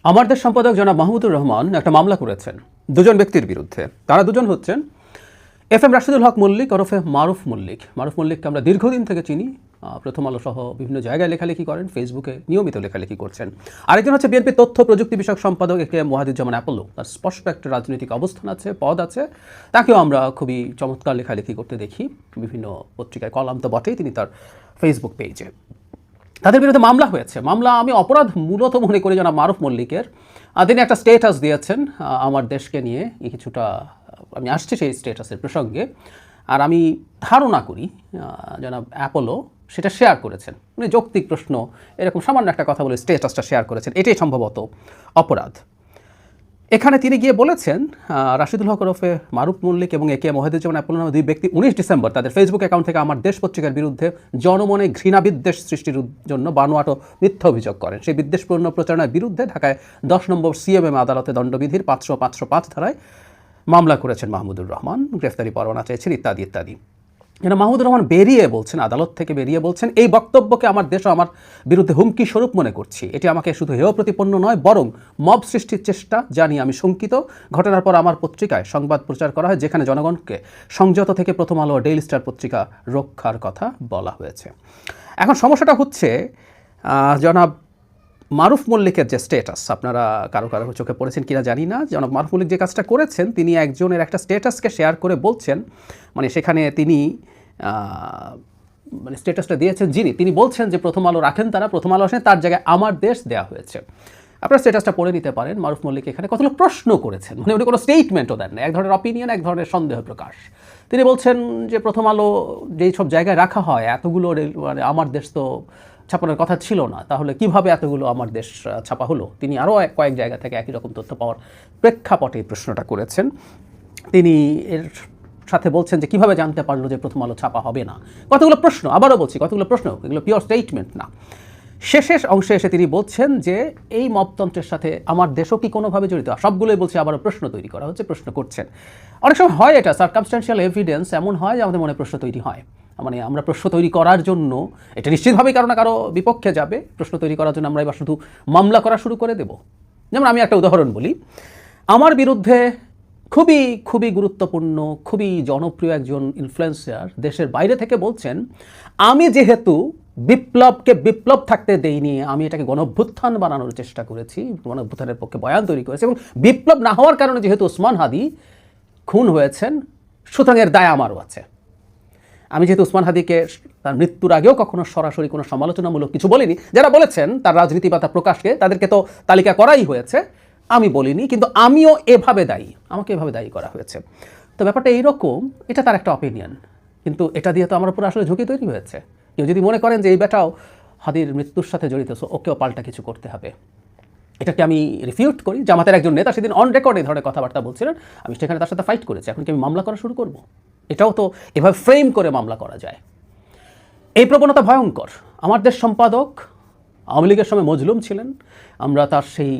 আমার দেশ সম্পাদক জনাব মাহমুদুর রহমান একটা মামলা করেছেন দুজন ব্যক্তির বিরুদ্ধে। তারা দুজন হচ্ছেন FM রাশিদুল হক মল্লিক ওরফে মারুফ মল্লিক। মারুফ মল্লিককে আমরা দীর্ঘদিন থেকে চিনি, প্রথম আলো সহ বিভিন্ন জায়গায় লেখালেখি করেন, ফেসবুকে নিয়মিত লেখালেখি করছেন। আরেকজন হচ্ছে বিএনপি তথ্য প্রযুক্তি বিষয়ক সম্পাদক একে ওয়াহিদুজ্জামান অ্যাপোলো। তার স্পষ্ট একটা রাজনৈতিক অবস্থান আছে, পদ আছে। তাকেও আমরা খুবই চমৎকার লেখালেখি করতে দেখি, বিভিন্ন পত্রিকায় কলাম তো বটেই, তিনি তার ফেসবুক পেজে। তাদের বিরুদ্ধে মামলা হয়েছে। মামলা আমি অপরাধ মূলত মনে করি জনাব মারুফ মল্লিকের। তিনি একটা স্টেটাস দিয়েছেন আমার দেশকে নিয়ে, কিছুটা আমি আসছি সেই স্টেটাসের প্রসঙ্গে। আর আমি ধারণা করি জনাব অ্যাপোলো সেটা শেয়ার করেছেন, মানে যৌক্তিক প্রশ্ন এরকম সামান্য একটা কথা বলে স্টেটাসটা শেয়ার করেছেন, এটাই সম্ভবত অপরাধ। এখানে তিনি গিয়ে বলেছেন রাশিদুল হক ওরফে মারুফ মল্লিক এবং একে ওয়াহিদুজ্জামান অ্যাপোলো নামে দুই ব্যক্তি 19 ডিসেম্বর তাদের ফেসবুক অ্যাকাউন্ট থেকে আমার দেশ পত্রিকার বিরুদ্ধে জনমনে ঘৃণা বিদ্বেষ সৃষ্টির জন্য বানোয়াট মিথ্যা অভিযোগ করেন। সেই বিদ্বেষপূর্ণ প্রচারণার বিরুদ্ধে ঢাকায় 10 নম্বর CMM আদালতে দণ্ডবিধির 505 ধারায় মামলা করেছেন মাহমুদুর রহমান, গ্রেফতারি পরোয়ানা চেয়েছেন ইত্যাদি ইত্যাদি। যেন মাহমুদুর রহমান বেরিয়ে বলছেন, আদালত থেকে বেরিয়ে বলছেন, এই বক্তব্যকে আমার দেশ আমার বিরুদ্ধে হুমকি স্বরূপ মনে করছি। এটি আমাকে শুধু হেয় প্রতিপন্ন নয়, বরং মব সৃষ্টির চেষ্টা, জানি আমি শঙ্কিত। ঘটনার পর আমার পত্রিকায় সংবাদ প্রচার করা হয়, যেখানে জনগণকে সংযত থেকে প্রথম আলো ও ডেইলি স্টার পত্রিকা রক্ষার কথা বলা হয়েছে। এখন সমস্যাটা হচ্ছে জনাব মারুফ মল্লিকের যে স্ট্যাটাস, আপনারা কারো চোখে পড়েছেন কিনা জানি না। জনাব মারুফ মল্লিক যে কাজটা করেছেন, তিনি একজনের একটা স্ট্যাটাসকে শেয়ার করে বলছেন, মানে সেখানে তিনি মানে স্ট্যাটাসটা দিয়েছেন তিনি বলছেন যে প্রথম আলো রাখেন তারা, প্রথম আলো আসেন, তার জায়গায় আমার দেশ দেওয়া হয়েছে। আপনারা স্ট্যাটাসটা পড়ে নিতে পারেন। মারুফ মল্লিক এখানে কতগুলো প্রশ্ন করেছেন, মানে উনি কোনো স্টেটমেন্টও দেন না, এক ধরনের অপিনিয়ন, এক ধরনের সন্দেহ প্রকাশ। তিনি বলছেন যে প্রথম আলো যেই সব জায়গায় রাখা হয় এতগুলো মানে আমার দেশ তো ছাপানোর কথা ছিল না, তাহলে কিভাবে এতগুলো আমার দেশ ছাপা হলো। তিনি আরও কয়েক জায়গা থেকে একই রকম তথ্য পাওয়ার প্রেক্ষাপটে প্রশ্নটা করেছেন। তিনি এর সাথে বলছেন যে কিভাবে জানতে পারলো যে প্রথম আলো ছাপা হবে না। কতগুলো প্রশ্ন, আবারও বলছি কতগুলো প্রশ্ন, এগুলো পিওর স্টেটমেন্ট না। শেষ অংশে এসে তিনি বলছেন যে এই মবতন্ত্রের সাথে আমার দেশও কি কোনোভাবে জড়িত। সবগুলোই বলছে আবারও প্রশ্ন তৈরি করা হচ্ছে, প্রশ্ন করছেন। অনেক সময় হয় এটা সার্কামস্ট্যান্সিয়াল এভিডেন্স, এমন হয় যে আমাদের মনে প্রশ্ন তৈরি হয়, মানে আমরা প্রশ্ন তৈরি করার জন্য, এটা নিশ্চিতভাবেই কারো না কারো বিপক্ষে যাবে, প্রশ্ন তৈরি করার জন্য আমরা এবার শুধু মামলা করা শুরু করে দেব। যেমন আমি একটা উদাহরণ বলি, আমার বিরুদ্ধে খুবই গুরুত্বপূর্ণ, খুবই জনপ্রিয় একজন ইনফ্লুয়েন্সার দেশের বাইরে থেকে বলছেন, আমি যেহেতু বিপ্লবকে বিপ্লব থাকতে দেইনি, আমি এটাকে গণঅভ্যুত্থান বানানোর চেষ্টা করেছি, গণঅভ্যুত্থানের পক্ষে বয়ান তৈরি করেছি, এবং বিপ্লব না হওয়ার কারণে যেহেতু ওসমান হাদি খুন হয়েছেন, সুতরাং এর দায় আমারও আছে। আমি যেহেতু ওসমান হাদিকে তার মৃত্যুর আগেও কখনো সরাসরি কোনো সমালোচনামূলক কিছু বলিনি, যারা বলেছেন তার রাজনীতি বা তার প্রকাশকে, তাদেরকে তো তালিকা করাই হয়েছে, আমি বলিনি, কিন্তু আমিও এভাবে দায়ী, আমাকে এভাবে দায়ী করা হয়েছে। তো ব্যাপারটা এইরকম, এটা তার একটা অপিনিয়ন, কিন্তু এটা দিয়ে তো আমার উপর আসলে ঝুঁকি তৈরি হয়েছে। কেউ যদি মনে করেন যে এই বেটাও হাদির মৃত্যুর সাথে জড়িত, ওকেও পাল্টা কিছু করতে হবে, এটাকে আমি রিফিউট করি। জামাতের একজন নেতা সেদিন অন রেকর্ড এই ধরনের কথাবার্তা বলছিলেন, আমি সেখানে তার সাথে ফাইট করেছি। এখন কি আমি মামলা করা শুরু করব? এটাও তো এভাবে ফ্রেম করে মামলা করা যায়। এই প্রবণতা ভয়ঙ্কর। আমার দেশ সম্পাদক আওয়ামী লীগের সময় মজলুম ছিলেন, আমরা তার সেই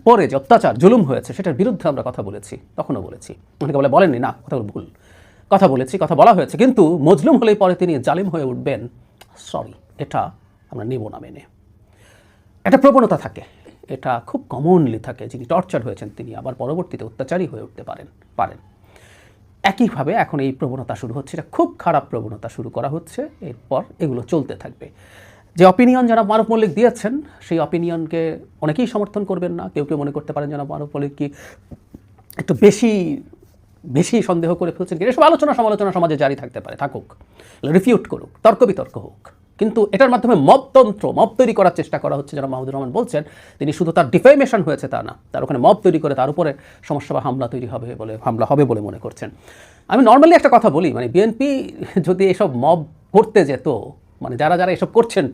পরে যে অত্যাচার জুলুম হয়েছে সেটার বিরুদ্ধে আমরা কথা বলেছি, তখনও বলেছি। অনেকে বলেননি, না কথাগুলো ভুল, কথা বলেছি, কথা বলা হয়েছে, কিন্তু মজলুম হলেই পরে তিনি জালিম হয়ে উঠবেন, সরি, এটা আমরা নেব না মেনে। একটা প্রবণতা থাকে, এটা খুব কমনলি থাকে, যিনি টর্চার হয়েছেন তিনি আবার পরবর্তীতে অত্যাচারী হয়ে উঠতে পারেন। একইভাবে এখন এই প্রবণতা শুরু হচ্ছে, এটা খুব খারাপ প্রবণতা শুরু করা হচ্ছে, এরপর এগুলো চলতে থাকবে। যে অপিনিয়ন জনাব মারুফ মল্লিক দিয়েছেন, সেই অপিনিয়নকে অনেকেই সমর্থন করবেন না, কেউ মনে করতে পারেন জনাব মারুফ মল্লিক কি একটু বেশি সন্দেহ করে ফেলছেন, এসব সমালোচনা সমাজে জারি থাকতে পারে, থাকুক, রিফিউট করুক, তর্ক বিতর্ক হোক, কিন্তু এটার মাধ্যমে মব তৈরি করার চেষ্টা করা হচ্ছে। যারা মাহমুদুর রহমান বলছেন তিনি শুধু তার ডিফেমেশন হয়েছে তা না, তার ওখানে মব তৈরি করে তার উপরে সমস্যা বা হামলা হবে বলে মনে করছেন। আমি নর্মালি একটা কথা বলি, মানে বিএনপি যদি এসব মব করতে যেত, মানে যারা এসব করছেন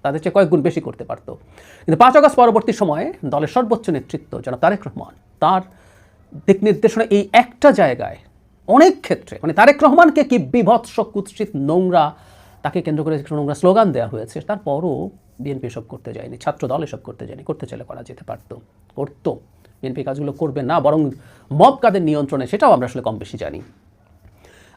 তাদের চেয়ে কয়েক গুণ বেশি করতে পারতো। কিন্তু 5 আগস্ট পরবর্তী সময়ে দলের সর্বোচ্চ নেতৃত্ব জনাব তারেক রহমান, তার দিক নির্দেশনা এই একটা জায়গায় অনেক ক্ষেত্রে, মানে তারেক রহমানকে কি বিভৎস, কুৎসিত, নোংরা, তাকে কেন্দ্র করে নোংরা স্লোগান দেওয়া হয়েছে, তারপরও বিএনপি এসব করতে যায়নি, ছাত্র দল এসব করতে যায়নি। করতে চাইলে করা যেতে করতো। বিএনপি কাজগুলো করবে না, বরং মব কাদের নিয়ন্ত্রণে সেটাও আমরা আসলে কম বেশি জানি।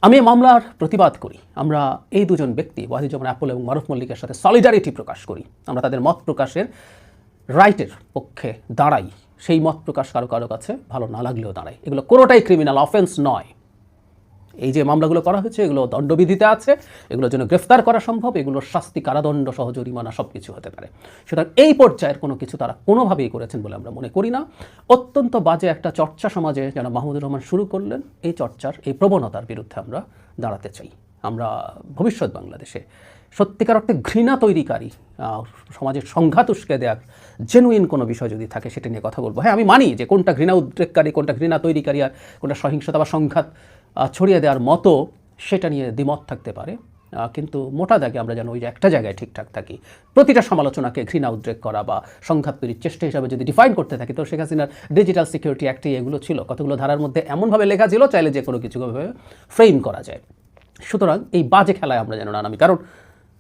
আমি এই মামলার প্রতিবাদ করি। আমরা এই দুজন ব্যক্তি ওয়াহিদুজ্জামান অ্যাপোলো এবং মারুফ মল্লিকের সাথে সলিডারিটি প্রকাশ করি। আমরা তাদের মত প্রকাশের রাইটের পক্ষে দাঁড়াই, সেই মত প্রকাশ কারো কারো কাছে ভালো না লাগলেও দাঁড়াই। এগুলো কোনোটাই ক্রিমিনাল অফেন্স নয়। এই যে মামলাগুলো করা হয়েছে এগুলো দণ্ডবিধিতে আছে, এগুলোর জন্য গ্রেফতার করা সম্ভব, এগুলোর শাস্তি কারাদণ্ড সহ জরিমানা সব কিছু হতে পারে। সুতরাং এই পর্যায়ের কোনো কিছু তারা কোনোভাবেই করেছেন বলে আমরা মনে করি না। অত্যন্ত বাজে একটা চর্চা সমাজে যেন মাহমুদুর রহমান শুরু করলেন, এই চর্চার এই প্রবণতার বিরুদ্ধে আমরা দাঁড়াতে চাই। আমরা ভবিষ্যৎ বাংলাদেশে সত্যিকার অর্থে ঘৃণা তৈরিকারী, সমাজের সংঘাত উস্কে দেওয়ার জেনুইন কোনো বিষয় যদি থাকে সেটা নিয়ে কথা বলবো। হ্যাঁ, আমি মানি যে কোনটা ঘৃণা উদ্রেককারী, কোনটা ঘৃণা তৈরিকারী, আর কোনটা সহিংসতা বা সংঘাত ছড়িয়ে দেওয়ার মতো, সেটা নিয়ে দ্বিমত থাকতে পারে। কিন্তু মোটা দাগে আমরা যেন ওই যে একটা জায়গায় ঠিকঠাক থাকি। প্রতিটা সমালোচনাকে ঘৃণা উদ্রেক করা বা সংঘাত তৈরির চেষ্টা হিসাবে যদি ডিফাইন করতে থাকি, তো শেখ হাসিনার ডিজিটাল সিকিউরিটি অ্যাক্টে এগুলো ছিল, কতগুলো ধারার মধ্যে এমনভাবে লেখা ছিল চাইলে যে কোনো কিছুভাবে ফ্রেম করা যায়। সুতরাং এই বাজে খেলায় আমরা যেন না নামি, কারণ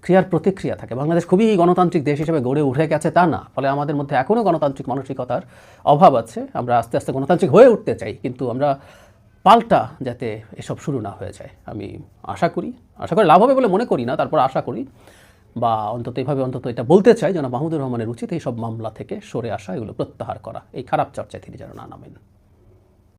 ক্রিয়ার প্রতিক্রিয়া থাকে। বাংলাদেশ খুবই গণতান্ত্রিক দেশ হিসেবে গড়ে উঠে গেছে তা না, ফলে আমাদের মধ্যে এখনও গণতান্ত্রিক মানসিকতার অভাব আছে। আমরা আস্তে আস্তে গণতান্ত্রিক হয়ে উঠতে চাই, কিন্তু আমরা পাল্টা যাতে এসব শুরু না হয়ে যায় আমি আশা করি লাভ হবে বলে মনে করি না, তারপর আশা করি, বা অন্তত এইভাবে অন্তত এটা বলতে চাই যেন মাহমুদুর রহমানের উচিত এই সব মামলা থেকে সরে আসা, এগুলো প্রত্যাহার করা, এই খারাপ চর্চায় তিনি যেন না নামেন।